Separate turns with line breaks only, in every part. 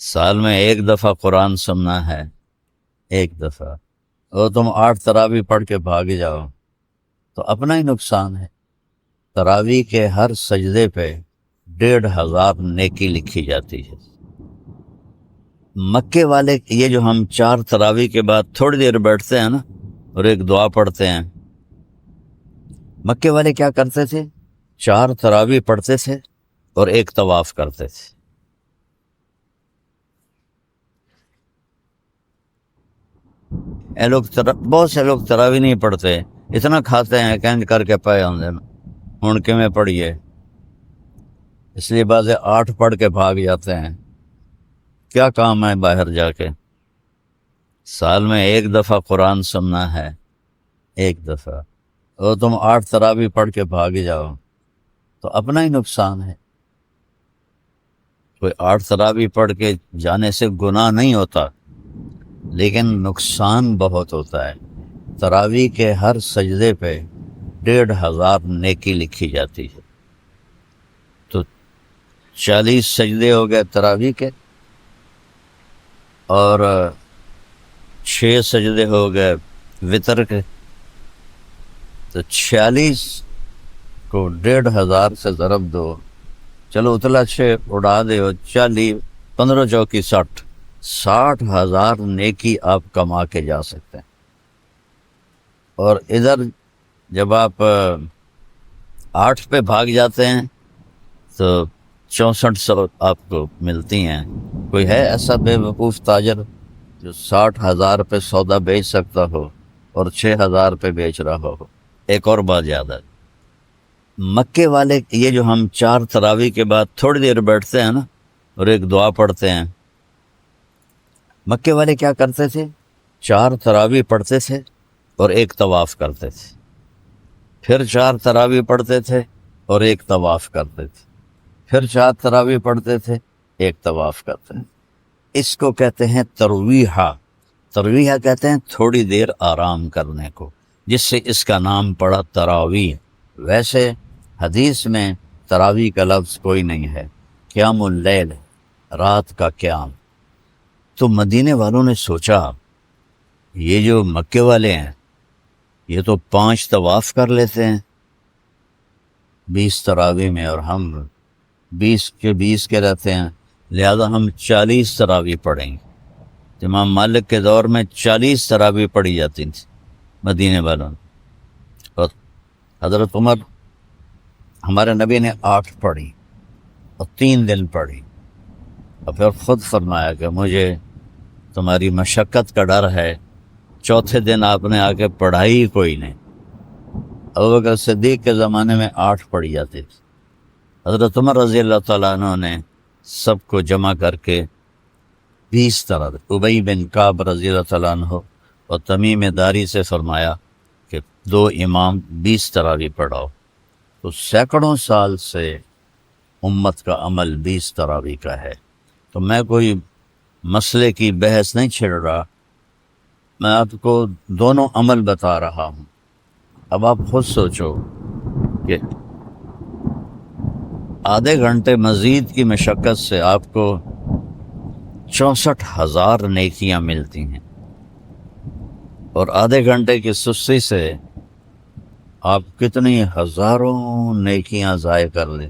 سال میں ایک دفعہ قرآن سننا ہے، ایک دفعہ، اور تم 8 تراویح پڑھ کے بھاگ جاؤ تو اپنا ہی نقصان ہے۔ تراویح کے ہر سجدے پہ 1500 نیکی لکھی جاتی ہے۔ مکے والے یہ جو ہم 4 تراویح کے بعد تھوڑی دیر بیٹھتے ہیں نا اور ایک دعا پڑھتے ہیں، مکے والے کیا کرتے تھے؟ 4 تراویح پڑھتے تھے اور ایک طواف کرتے تھے۔ بہت سے لوگ تراویح نہیں پڑھتے، اتنا کھاتے ہیں کینج کر کے پائے ہوں ہن کے میں پڑھیے، اس لیے بعض 8 پڑھ کے بھاگ جاتے ہیں۔ کیا کام ہے باہر جا کے؟ سال میں ایک دفعہ قرآن سننا ہے، ایک دفعہ، اور تم 8 تراویح پڑھ کے بھاگ جاؤ تو اپنا ہی نقصان ہے۔ کوئی 8 تراویح پڑھ کے جانے سے گناہ نہیں ہوتا، لیکن نقصان بہت ہوتا ہے۔ تراویح کے ہر سجدے پہ 1500 نیکی لکھی جاتی ہے۔ تو 40 سجدے ہو گئے تراویح کے، اور 6 سجدے ہو گئے وطر کے، تو 46 کو 1500 سے ضرب دو، چلو اتلا 6 اڑا دے، 40 15 چوکی 60، 60,000 نیکی آپ کما کے جا سکتے ہیں۔ اور ادھر جب آپ 8 پہ بھاگ جاتے ہیں تو 6400 آپ کو ملتی ہیں۔ کوئی ہے ایسا بے وقوف تاجر جو 60,000 پہ سودا بیچ سکتا ہو اور 6,000 پہ بیچ رہا ہو؟ ایک اور بات یاد ہے، مکے والے یہ جو ہم 4 تراویح کے بعد تھوڑی دیر بیٹھتے ہیں نا اور ایک دعا پڑھتے ہیں، مکے والے کیا کرتے تھے؟ 4 تراویح پڑھتے تھے اور ایک طواف کرتے تھے، پھر 4 تراویح پڑھتے تھے اور ایک طواف کرتے تھے، پھر 4 تراویح پڑھتے تھے، ایک طواف کرتے تھے۔ اس کو کہتے ہیں ترویحہ۔ ترویحہ کہتے ہیں تھوڑی دیر آرام کرنے کو، جس سے اس کا نام پڑا تراویح۔ ویسے حدیث میں تراویح کا لفظ کوئی نہیں ہے، قیام اللیل، رات کا قیام۔ تو مدینے والوں نے سوچا یہ جو مکے والے ہیں یہ تو 5 طواف کر لیتے ہیں 20 تراویح میں، اور ہم 20 کے رہتے ہیں، لہذا ہم 40 تراویح پڑھیں گے۔ امام مالک کے دور میں 40 تراویح پڑھی جاتی تھی مدینے والوں نے، اور حضرت عمر، ہمارے نبی نے 8 پڑھی اور 3 دن پڑھی، اور پھر خود فرمایا کہ مجھے تمہاری مشقت کا ڈر ہے۔ چوتھے دن آپ نے آ کے پڑھائی کوئی نہیں۔ ابوبکر صدیق کے زمانے میں 8 پڑھی جاتی تھی، حضرت عمر رضی اللہ تعالیٰ عنہ نے سب کو جمع کر کے 20 تراویح، ابی بن کعب رضی اللہ تعالیٰ عنہ اور تمیم داری سے فرمایا کہ 2 امام 20 تراویح پڑھاؤ۔ تو سینکڑوں سال سے امت کا عمل 20 تراویح کا ہے۔ تو میں کوئی مسئلے کی بحث نہیں چھڑ رہا، میں آپ کو دونوں عمل بتا رہا ہوں۔ اب آپ خود سوچو کہ آدھے گھنٹے مزید کی مشقت سے آپ کو 64,000 نیکیاں ملتی ہیں، اور آدھے گھنٹے کی سستی سے آپ کتنی ہزاروں نیکیاں ضائع کر لیں۔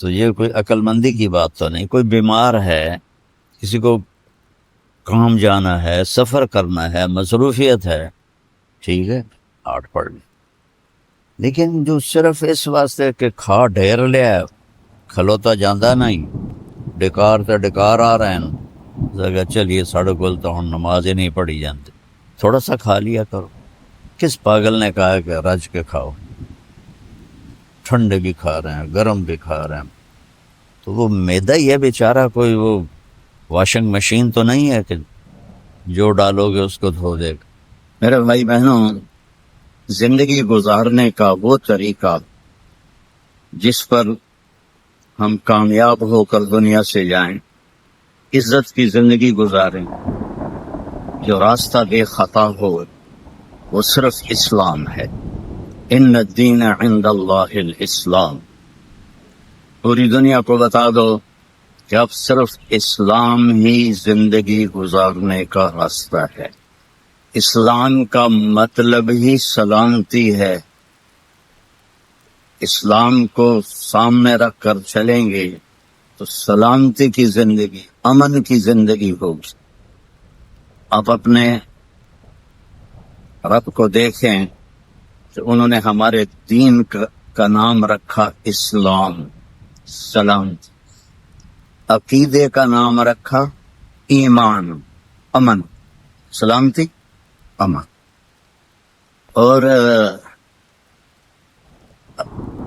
تو یہ کوئی عقل مندی کی بات تو نہیں۔ کوئی بیمار ہے، کسی کو کام جانا ہے، سفر کرنا ہے، مصروفیت ہے، ٹھیک ہے 8 پڑھ لیں، لیکن جو صرف اس واسطے کہ کھا ڈھیر لیا کھلوتا جاندہ نہیں، ڈکار تے ڈکار آ رہے ہیں، جگہ چلیے ساڑھے کول تو ہن نماز ہی نہیں پڑھی جانتی، تھوڑا سا کھا لیا کرو۔ کس پاگل نے کہا ہے کہ رج کے کھاؤ؟ ٹھنڈے بھی کھا رہے ہیں، گرم بھی کھا رہے ہیں، تو وہ میدا ہی ہے بیچارہ، کوئی وہ واشنگ مشین تو نہیں ہے کہ جو ڈالو گے اس کو دھو دے گا۔ میرے بھائی بہنوں، زندگی گزارنے کا وہ طریقہ جس پر ہم کامیاب ہو کر دنیا سے جائیں، عزت کی زندگی گزاریں، جو راستہ بے خطا ہو، وہ صرف اسلام ہے۔ ان الدین عند اللہ الاسلام۔ پوری دنیا کو بتا دو کہ اب صرف اسلام ہی زندگی گزارنے کا راستہ ہے. اسلام کا مطلب ہی سلامتی ہے. اسلام کو سامنے رکھ کر چلیں گے تو سلامتی کی زندگی، امن کی زندگی ہوگی. آپ اپنے رب کو دیکھیں کہ انہوں نے ہمارے دین کا نام رکھا اسلام، سلامتی. عقیدے کا نام رکھا ایمان، امن. سلامتی، امن. اور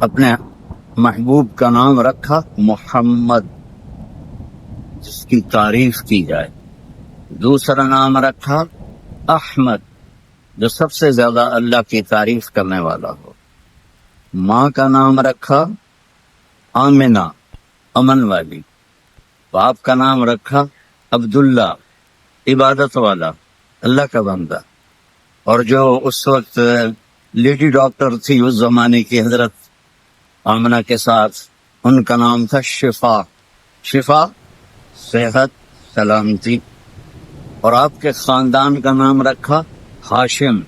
اپنے محبوب کا نام رکھا محمد، جس کی تعریف کی جائے. دوسرا نام رکھا احمد، جو سب سے زیادہ اللہ کی تعریف کرنے والا ہو. ماں کا نام رکھا آمنہ، امن والی. باپ کا نام رکھا عبداللہ، عبادت والا، اللہ کا بندہ. اور جو اس وقت لیڈی ڈاکٹر تھی اس زمانے کی حضرت آمنہ کے ساتھ، ان کا نام تھا شفا. شفا، صحت، سلامتی. اور آپ کے خاندان کا نام رکھا ہاشم.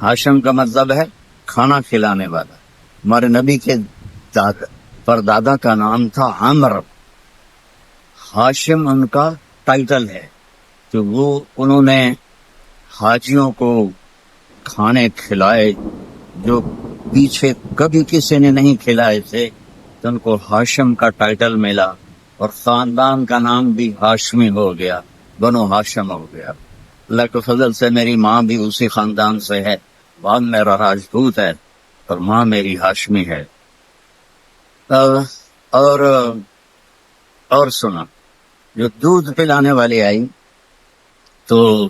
ہاشم کا مطلب ہے کھانا کھلانے والا. ہمارے نبی کے پردادا کا نام تھا عمر. ہاشم ان کا ٹائٹل ہے کہ انہوں نے حاجیوں کو کھانے کھلائے جو پیچھے کبھی کسی نے نہیں کھلائے تھے، تو ان کو ہاشم کا ٹائٹل ملا. اور خاندان کا نام بھی ہاشمی ہو گیا، بنو ہاشم ہو گیا. اللہ کے فضل سے میری ماں بھی اسی خاندان سے ہے. باپ میرا راجپوت ہے اور ماں میری ہاشمی ہے. اور سنا، جو دودھ پلانے والی آئی تو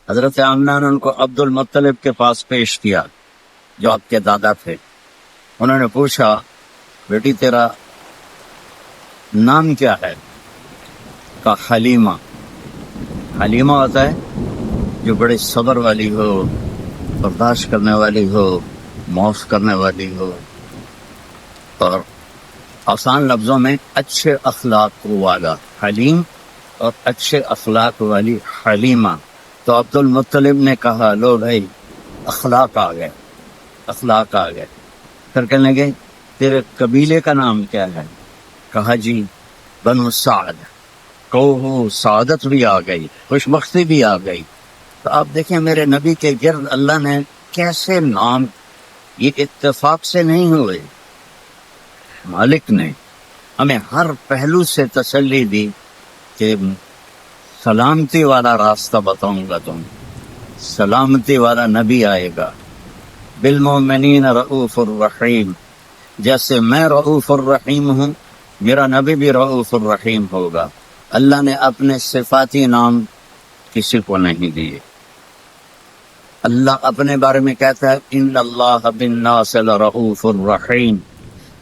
حضرت آمنہ نے ان کو عبد المطلب کے پاس پیش کیا جو آپ کے دادا تھے. انہوں نے پوچھا، بیٹی تیرا نام کیا ہے؟ کہا حلیمہ. حلیمہ ہوتا ہے جو بڑے صبر والی ہو، برداشت کرنے والی ہو، معاف کرنے والی ہو، اور آسان لفظوں میں اچھے اخلاق والا حلیم، اور اچھے اخلاق والی حلیمہ. تو عبد المطلب نے کہا لو بھائی، اخلاق آ گئے، اخلاق آ گئے. پھر کہنے لگے تیرے قبیلے کا نام کیا ہے؟ کہا جی بنو سعد. کہو سعادت بھی آ گئی، خوش بختی بھی آ گئی. تو آپ دیکھیں میرے نبی کے گرد اللہ نے کیسے نام، یہ اتفاق سے نہیں ہوئے. مالک نے ہمیں ہر پہلو سے تسلی دی کہ سلامتی والا راستہ بتاؤں گا، تم سلامتی والا نبی آئے گا. بالمؤمنین رؤوف الرحیم. جیسے میں رؤوف الرحیم ہوں، میرا نبی بھی رؤوف الرحیم ہوگا. اللہ نے اپنے صفاتی نام کسی کو نہیں دیے. اللہ اپنے بارے میں کہتا ہے ان اللہ بالناس لرؤوف الرحیم،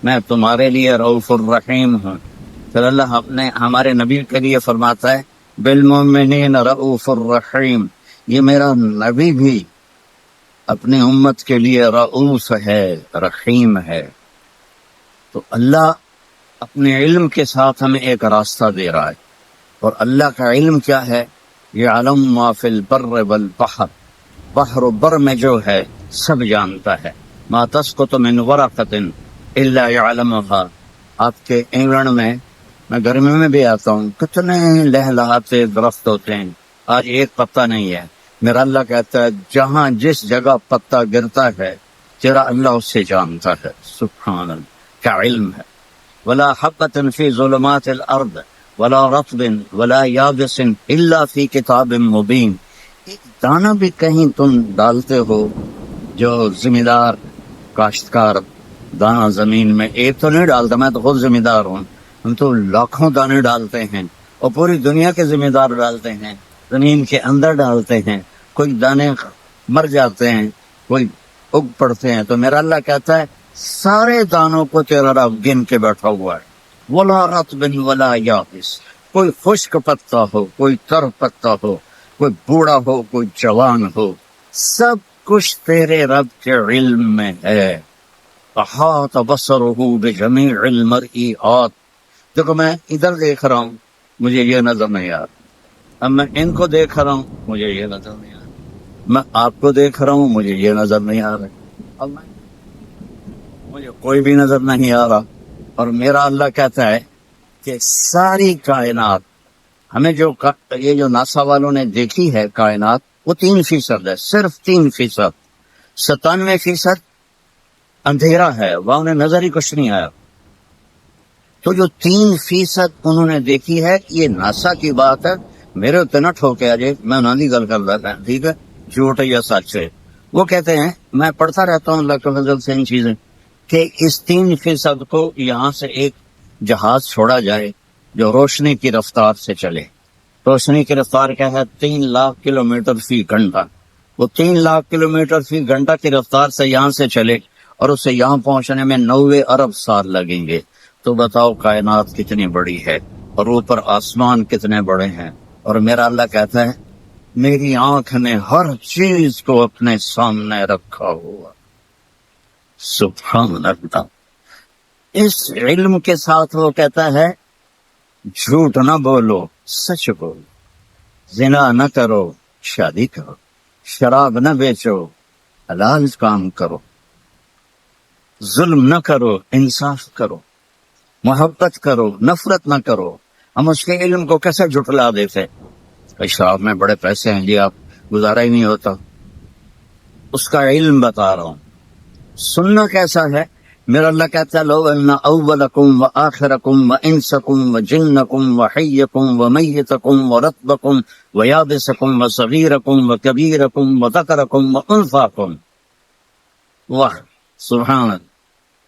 میں تمہارے لیے رؤوف الرحیم ہوں. پھر اللہ اپنے ہمارے نبی کے لیے فرماتا ہے بالمؤمنین رؤوف الرحیم. یہ میرا نبی بھی اپنی امت کے لیے رؤوف ہے، رحیم ہے. تو اللہ اپنے علم کے ساتھ ہمیں ایک راستہ دے رہا ہے. اور اللہ کا علم کیا ہے؟ یعلم ما فی البر والبحر. بحر و بر میں جو ہے سب جانتا ہے. ما تسقط من ورقۃ الا یعلمها. آپ کے انگلینڈ میں گرمی میں بھی آتا ہوں، کتنے لہلہاتے درخت ہوتے ہیں، آج ایک پتا نہیں ہے. میرا اللہ کہتا ہے جہاں جس جگہ پتا گرتا ہے تیرا اللہ اس سے جانتا ہے. سبحان اللہ، کیا علم ہے. ولا حبۃ فی ظلمات الارض ولا رطب ولا یابس الا فی کتاب مبین. ایک دانہ بھی کہیں تم ڈالتے ہو، جو ذمہ دار کاشتکار دانہ زمین میں ایک تو نہیں ڈالتا، میں تو خود ذمہ دار ہوں، ہم تو لاکھوں دانے ڈالتے ہیں اور پوری دنیا کے ذمہ دار ڈالتے ہیں، زمین کے اندر ڈالتے ہیں. کوئی دانے مر جاتے ہیں، کوئی اگ پڑتے ہیں. تو میرا اللہ کہتا ہے سارے دانوں کو تیرا رب گن کے بیٹھا ہوا ہے. ولا رطب ولا یابس. کوئی خشک پتا ہو، کوئی تر پتا ہو، کوئی بوڑھا ہو، کوئی جوان ہو، سب کچھ تیرے رب کے علم میں ہے. احاط بصرہ بجمیع المرئیات. دیکھو میں ادھر دیکھ رہا ہوں مجھے یہ نظر نہیں آ رہا، اب میں ان کو دیکھ رہا ہوں مجھے یہ نظر نہیں آ رہا، میں آپ کو دیکھ رہا ہوں مجھے یہ نظر نہیں آ رہا، اب مجھے کوئی بھی نظر نہیں آ رہا، اور میرا اللہ کہتا ہے کہ ساری کائنات ہمیں یہ جو ناسا والوں نے دیکھی ہے کائنات، وہ 3% ہے، صرف 3%، 97% اندھیرا ہے، وہاں انہیں نظر ہی کچھ نہیں آیا۔ تو جو 3% انہوں نے دیکھی ہے، یہ ناسا کی بات ہے، میرے اتنے نہ ٹھوکے آجے، میں انہوں کی گل کر رہا ہے، ٹھیک ہے، جھوٹ ہے یا سچ ہے۔ وہ کہتے ہیں، میں پڑھتا رہتا ہوں اللہ کے فضل سے ان چیزیں، کہ اس 3% کو یہاں سے ایک جہاز چھوڑا جائے جو روشنی کی رفتار سے چلے۔ روشنی کی رفتار کیا ہے؟ 3 لاکھ کلومیٹر فی گھنٹہ۔ وہ 3 لاکھ کلومیٹر فی گھنٹہ کی رفتار سے یہاں سے چلے اور اسے یہاں پہنچنے میں 90 ارب سال لگیں گے۔ تو بتاؤ کائنات کتنی بڑی ہے، اور اوپر آسمان کتنے بڑے ہیں، اور میرا اللہ کہتا ہے میری آنکھ نے ہر چیز کو اپنے سامنے رکھا ہوا۔ سبحان اللہ۔ اس علم کے ساتھ وہ کہتا ہے جھوٹ نہ بولو، سچ بولو، زنا نہ کرو، شادی کرو، شراب نہ بیچو، حلال کام کرو، ظلم نہ کرو، انصاف کرو، محبت کرو، نفرت نہ کرو۔ ہم اس کے علم کو کیسے جھٹلا دیتے؟ شراب میں بڑے پیسے ہیں جی، آپ گزارا ہی نہیں ہوتا۔ اس کا علم بتا رہا ہوں۔ سننا کیسا ہے؟ میرا اللہ کہتا ہے لو ان اولکم وآخرکم وانسکم وجنکم وحیکم ومیتکم ورطبکم ویابسکم وصغیرکم وکبیرکم وذکرکم وانثاکم۔ واہ سبحان اللہ۔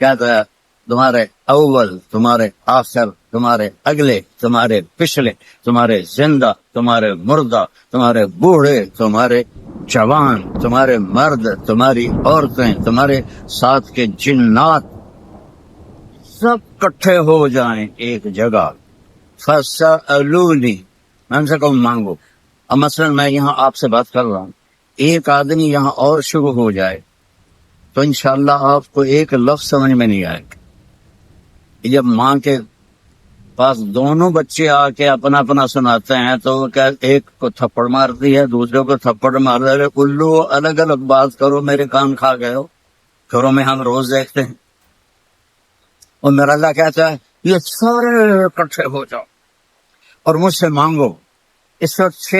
کہتا ہے تمہارے اول، تمہارے آخر، تمہارے اگلے، تمہارے پچھلے، تمہارے زندہ، تمہارے مردہ، تمہارے بوڑھے، تمہارے جوان، تمہارے مرد، تمہاری عورتیں، تمہارے ساتھ کے جنات، سب کٹھے ہو جائیں ایک جگہ، فَسَأَلُونِي، میں ان سے کہوں مانگو۔ اب مثلا میں یہاں آپ سے بات کر رہا ہوں، ایک آدمی یہاں اور شروع ہو جائے تو انشاءاللہ آپ کو ایک لفظ سمجھ میں نہیں آئے گا۔ جب ماں کے پاس دونوں بچے آ کے اپنا اپنا سناتے ہیں تو وہ کیا ایک کو تھپڑ مارتی ہے، دوسرے کو تھپڑ مار رہے، الو الگ الگ بات کرو، میرے کان کھا گئے ہو۔ گھروں میں ہم روز دیکھتے ہیں، اور میرا اللہ کہتا ہے یہ سارے اکٹھے ہو جاؤ اور مجھ سے مانگو۔ اس وقت